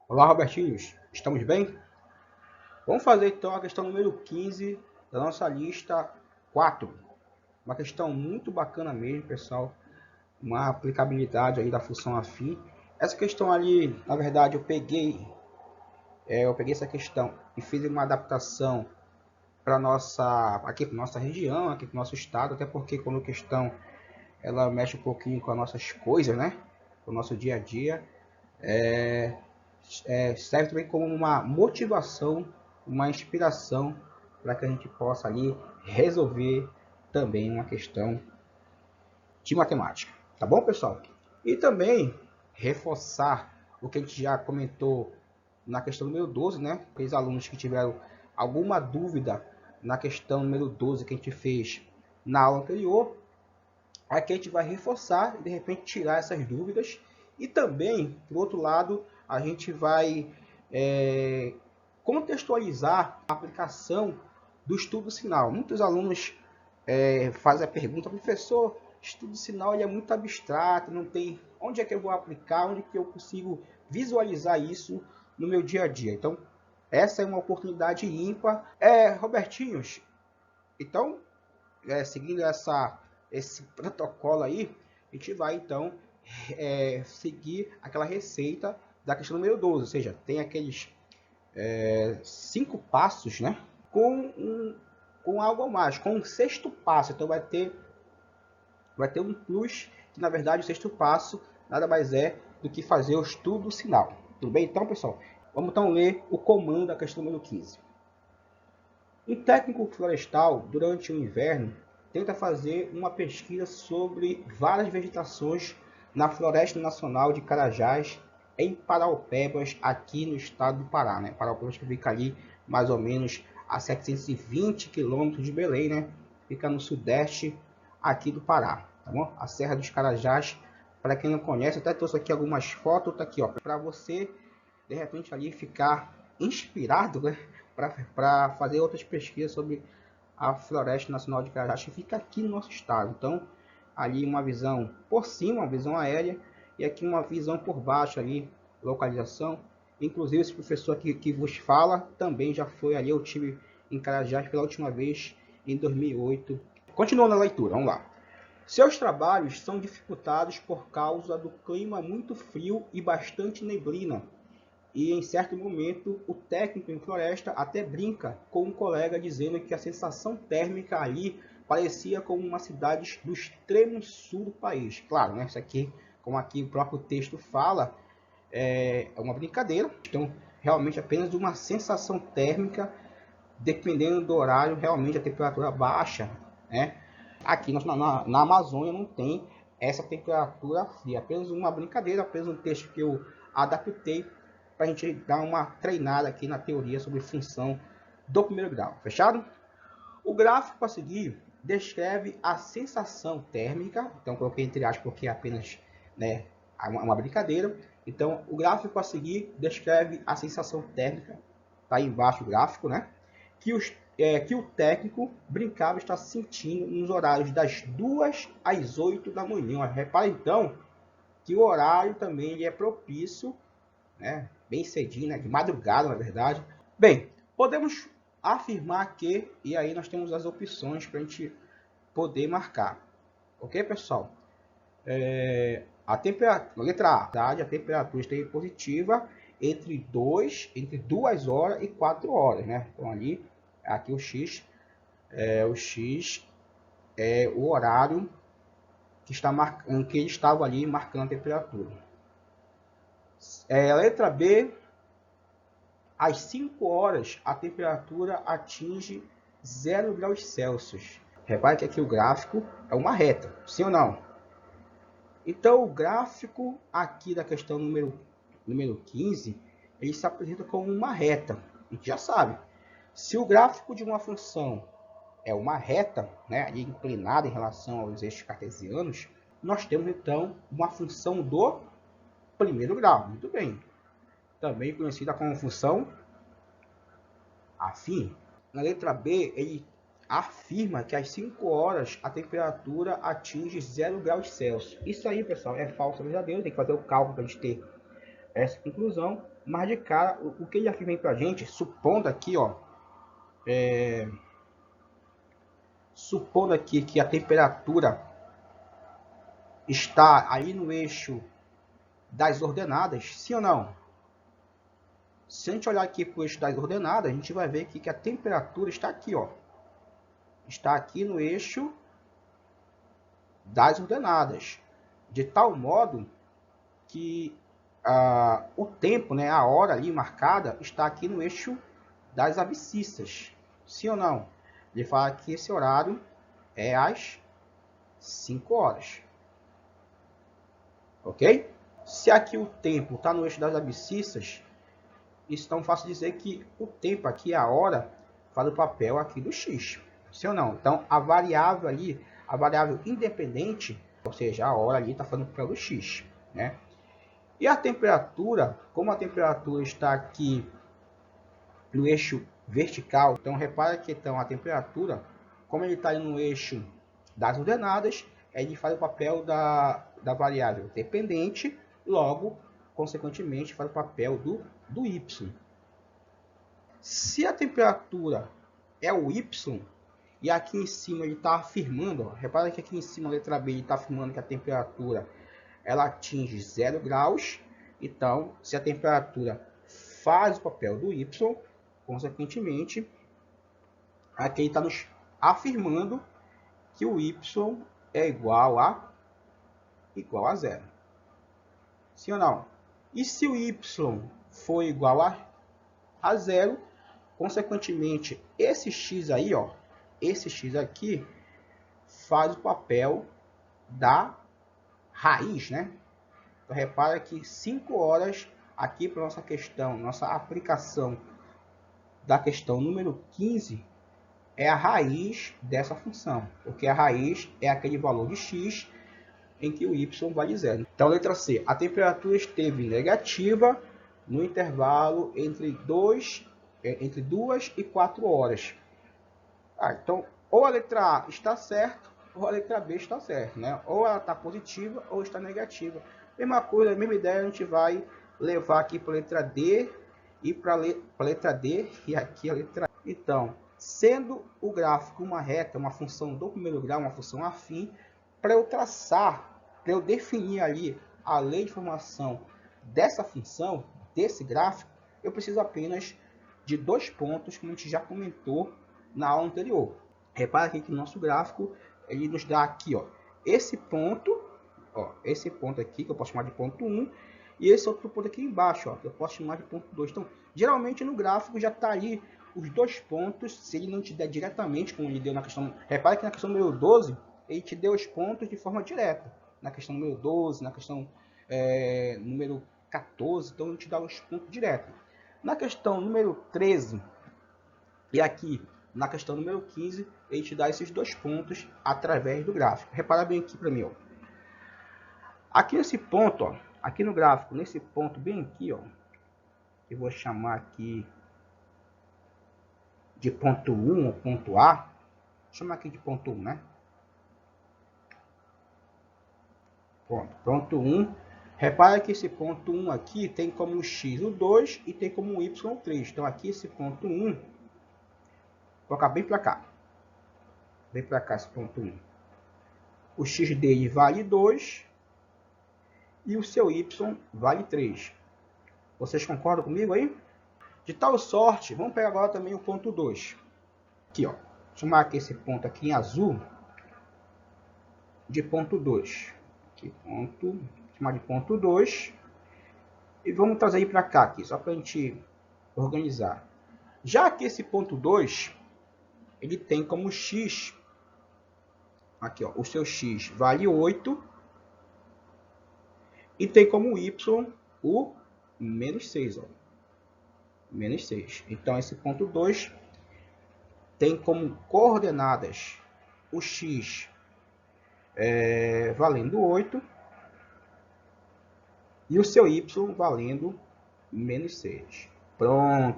Olá, Robertinhos. Estamos bem? Vamos fazer então a questão número 15 da nossa lista 4. Uma questão muito bacana mesmo, pessoal. Uma aplicabilidade aí da função afim. Essa questão ali, na verdade, eu peguei essa questão e fiz uma adaptação para nossa região, aqui para nosso estado, até porque quando a questão ela mexe um pouquinho com as nossas coisas, né? Com o nosso dia a dia. Serve também como uma motivação, uma inspiração para que a gente possa ali resolver também uma questão de matemática. Tá bom, pessoal? E também reforçar o que a gente já comentou na questão número 12, né? Aqueles alunos que tiveram alguma dúvida na questão número 12 que a gente fez na aula anterior, aqui a gente vai reforçar e de repente tirar essas dúvidas. E também, por outro lado, a gente vai contextualizar a aplicação do estudo sinal. Muitos alunos fazem a pergunta: professor, estudo sinal ele é muito abstrato, não tem onde é que eu vou aplicar, onde é que eu consigo visualizar isso no meu dia a dia. Então, essa é uma oportunidade ímpar. Robertinhos, então, seguindo esse protocolo aí, a gente vai então seguir aquela receita da questão número 12, ou seja, tem aqueles 5 passos, né? Com algo a mais, com um sexto passo. Então vai ter um plus, que na verdade o sexto passo nada mais é do que fazer o estudo sinal. Tudo bem então, pessoal? Vamos então ler o comando da questão número 15. Um técnico florestal, durante o inverno, tenta fazer uma pesquisa sobre várias vegetações na Floresta Nacional de Carajás, em Paraupebas, aqui no estado do Pará. Né? Paraupebas que fica ali mais ou menos a 720 quilômetros de Belém, né? Fica no sudeste aqui do Pará, tá bom? A Serra dos Carajás, para quem não conhece, até trouxe aqui algumas fotos, tá aqui, ó, para você de repente ali ficar inspirado, né, para fazer outras pesquisas sobre a Floresta Nacional de Carajás, que fica aqui no nosso estado. Então, ali uma visão por cima, uma visão aérea, e aqui uma visão por baixo ali, localização. Inclusive, esse professor aqui que vos fala também já foi ali, eu tive em Carajás pela última vez em 2008. Continuando a leitura, vamos lá. Seus trabalhos são dificultados por causa do clima muito frio e bastante neblina, e em certo momento o técnico em floresta até brinca com um colega dizendo que a sensação térmica ali parecia como uma cidade do extremo sul do país. Claro, né? Isso aqui, como aqui o próprio texto fala, é uma brincadeira. Então, realmente apenas uma sensação térmica, dependendo do horário, realmente a temperatura baixa, né? Aqui na Amazônia não tem essa temperatura fria. Apenas uma brincadeira, apenas um texto que eu adaptei para a gente dar uma treinada aqui na teoria sobre função do primeiro grau. Fechado? O gráfico a seguir descreve a sensação térmica. Então, coloquei entre aspas porque é apenas, né, uma brincadeira. Então, o gráfico a seguir descreve a sensação térmica. Está aí embaixo o gráfico, né? Que o técnico brincava estar sentindo nos horários das 2 às 8 da manhã. Repara então que o horário também ele é propício, né, bem cedinho, né, de madrugada, na verdade. Bem, podemos afirmar que, e aí nós temos as opções para a gente poder marcar. Ok, pessoal? A temperatura, letra A temperatura esteja positiva entre 2 horas e 4 horas, né? Então ali, aqui o X é o horário em que ele estava ali marcando a temperatura. Letra B, às 5 horas a temperatura atinge 0 graus Celsius. Repare que aqui o gráfico é uma reta, sim ou não? Então o gráfico aqui da questão número 15, ele se apresenta como uma reta. A gente já sabe, se o gráfico de uma função é uma reta, né, inclinada em relação aos eixos cartesianos, nós temos então uma função do primeiro grau. Muito bem. Também conhecida como função afim. Na letra B, ele afirma que às 5 horas a temperatura atinge 0 graus Celsius. Isso aí, pessoal, é falso ou verdadeiro. Tem que fazer o cálculo para a gente ter essa conclusão, mas de cara, o que ele aqui vem para a gente, supondo aqui, ó, supondo aqui que a temperatura está aí no eixo das ordenadas, sim ou não? Se a gente olhar aqui para o eixo das ordenadas, a gente vai ver aqui que a temperatura está aqui, ó. Está aqui no eixo das ordenadas, de tal modo que o tempo, né, a hora ali marcada, está aqui no eixo das abscissas. Sim ou não? Ele fala que esse horário é às 5 horas. Ok? Se aqui o tempo está no eixo das abscissas, isso tão fácil dizer que o tempo aqui, a hora, faz o papel aqui do x. Sim ou não? Então, a variável ali, a variável independente, ou seja, a hora ali está fazendo o papel do x, né? E a temperatura, como a temperatura está aqui no eixo vertical, então repara que então, a temperatura, como ele está no eixo das ordenadas, ele faz o papel da variável dependente, logo, consequentemente, faz o papel do y. Se a temperatura é o y, e aqui em cima ele está afirmando, ó, repara que aqui em cima a letra B está afirmando que a temperatura ela atinge 0 graus, então se a temperatura faz o papel do y, consequentemente, aqui ele está nos afirmando que o y é igual a 0. Sim ou não? E se o y for igual a 0, consequentemente, esse x aí, ó, esse x aqui faz o papel da raiz, né? Então, repara que 5 horas aqui para nossa questão, nossa aplicação da questão número 15 é a raiz dessa função, porque a raiz é aquele valor de x em que o y vale 0. Então, letra C, a temperatura esteve negativa no intervalo entre 2 e 4 horas. Então, ou a letra A está certa, ou a letra B está certa, né? Ou ela está positiva, ou está negativa. Mesma coisa, mesma ideia, a gente vai levar aqui para a letra D e para a letra D e aqui a letra E. Então, sendo o gráfico uma reta, uma função do primeiro grau, uma função afim, para eu traçar, para eu definir ali a lei de formação dessa função, desse gráfico, eu preciso apenas de 2 pontos, como a gente já comentou na aula anterior. Repara aqui que o nosso gráfico ele nos dá aqui, ó, esse ponto aqui, que eu posso chamar de ponto 1, e esse outro ponto aqui embaixo, ó, que eu posso chamar de ponto 2. Então, geralmente no gráfico já está aí os 2 pontos, se ele não te der diretamente, como ele deu na questão... Repara que na questão número 12, ele te deu os pontos de forma direta. Na questão número 12, na questão número 14, então ele te dá os pontos diretos. Na questão número 13, e aqui na questão número 15, ele te dá esses 2 pontos através do gráfico. Repara bem aqui para mim, ó. Aqui nesse ponto, ó, aqui no gráfico, nesse ponto bem aqui, ó, eu vou chamar aqui de ponto 1 ou ponto A. Vou chamar aqui de ponto 1, né? Ponto 1. Repara que esse ponto 1 aqui tem como x o 2 e tem como y o 3. Então aqui esse ponto 1, vou colocar bem para cá. Bem para cá esse ponto 1. O x dele vale 2 e o seu y vale 3. Vocês concordam comigo aí? De tal sorte, vamos pegar agora também o ponto 2. Aqui, ó. Vou chamar aqui esse ponto aqui em azul de ponto 2. Aqui, ponto, chamar de ponto 2. E vamos trazer aí para cá, aqui, só para a gente organizar. Já que esse ponto 2, ele tem como x, aqui, ó, o seu x vale 8, e tem como y o menos 6, ó. Menos 6. Então, esse ponto 2 tem como coordenadas o x valendo 8 e o seu y valendo menos 6. Pronto.